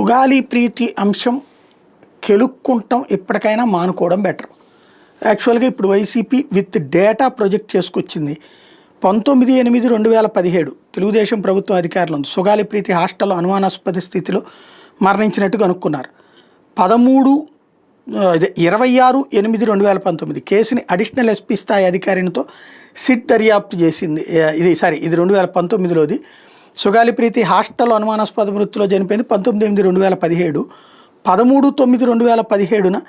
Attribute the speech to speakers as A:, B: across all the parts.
A: సుగాలి ప్రీతి అంశం కెలుక్కుంటాం ఎప్పటికైనా మానుకోవడం బెటర్. యాక్చువల్గా ఇప్పుడు వైసీపీ విత్ డేటా ప్రొజెక్ట్ చేసుకొచ్చింది. 19/8/2017 తెలుగుదేశం ప్రభుత్వం అధికారంలో ఉంది. సుగాలి ప్రీతి హాస్టల్లో అనుమానాస్పద స్థితిలో మరణించినట్టు కనుక్కున్నారు. 26/8/2019 కేసుని అడిషనల్ ఎస్పీ స్థాయి అధికారినితో సిట్ దర్యాప్తు చేసింది. ఇది 2019లోది. సుగాలి ప్రీతి హాస్టల్లో అనుమానాస్పద మృతిలో చనిపోయింది 19/8/2017. 13/9/2017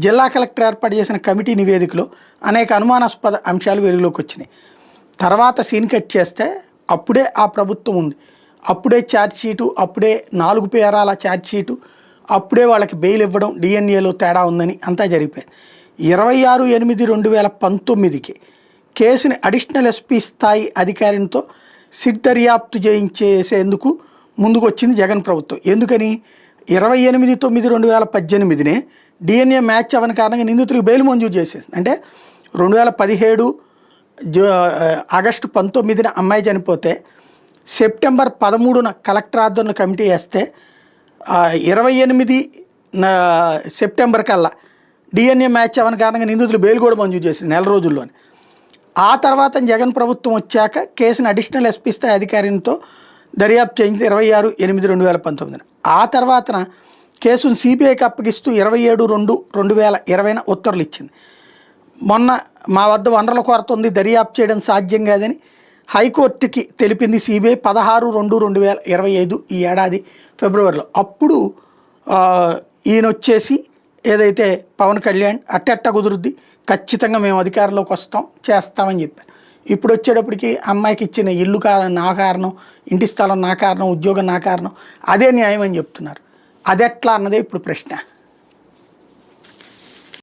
A: జిల్లా కలెక్టర్ ఏర్పాటు చేసిన కమిటీ నివేదికలో అనేక అనుమానాస్పద అంశాలు వెలుగులోకి వచ్చినాయి. తర్వాత సీన్ కట్ చేస్తే అప్పుడే ఆ ప్రభుత్వం ఉంది, అప్పుడే ఛార్జ్షీటు, అప్పుడే 4 పేరాల ఛార్జ్షీటు, అప్పుడే వాళ్ళకి బెయిల్ ఇవ్వడం, డిఎన్ఏలో తేడా ఉందని అంతా జరిగిపోయింది. 26/8/2019 కేసుని అడిషనల్ ఎస్పీ స్థాయి అధికారినితో సిట్ దర్యాప్తు చేయించేసేందుకు ముందుకు వచ్చింది జగన్ ప్రభుత్వం. ఎందుకని 28/9/2018 డిఎన్ఏ మ్యాచ్ అవ్వని కారణంగా నిందితులకు బెయిల్ మంజూరు చేసేసింది. అంటే 2017 ఆగస్టు 19న అమ్మాయి చనిపోతే సెప్టెంబర్ 13న కలెక్టర్ ఆధ్వర్యంలో కమిటీ వేస్తే 28 సెప్టెంబర్ కల్లా డిఎన్ఏ మ్యాచ్ అవ్వని కారణంగా నిందితులు బెయిల్ కూడా మంజూరు చేసింది నెల రోజుల్లోనే. ఆ తర్వాత జగన్ ప్రభుత్వం వచ్చాక కేసును అడిషనల్ ఎస్పీ స్థాయి అధికారితో దర్యాప్తు చేయించింది 26/8/2019. ఆ తర్వాతన కేసును సిబిఐకి అప్పగిస్తూ 27/2/2020 ఉత్తర్వులు ఇచ్చింది. మొన్న మా వద్ద వనరుల కొరత ఉంది, దర్యాప్తు చేయడం సాధ్యం కాదని హైకోర్టుకి తెలిపింది సిబిఐ 16/2/2025 ఈ ఏడాది ఫిబ్రవరిలో. అప్పుడు ఈయన వచ్చేసి ఏదైతే పవన్ కళ్యాణ్ అట్టెట్ట కుదురుద్ది, ఖచ్చితంగా మేము అధికారంలోకి చేస్తామని చెప్పారు. ఇప్పుడు వచ్చేటప్పటికి అమ్మాయికి ఇచ్చిన ఇల్లు నా కారణం, ఇంటి స్థలం నా కారణం, ఉద్యోగం నా కారణం, అదే న్యాయం అని చెప్తున్నారు. అదెట్లా అన్నదే ఇప్పుడు ప్రశ్న.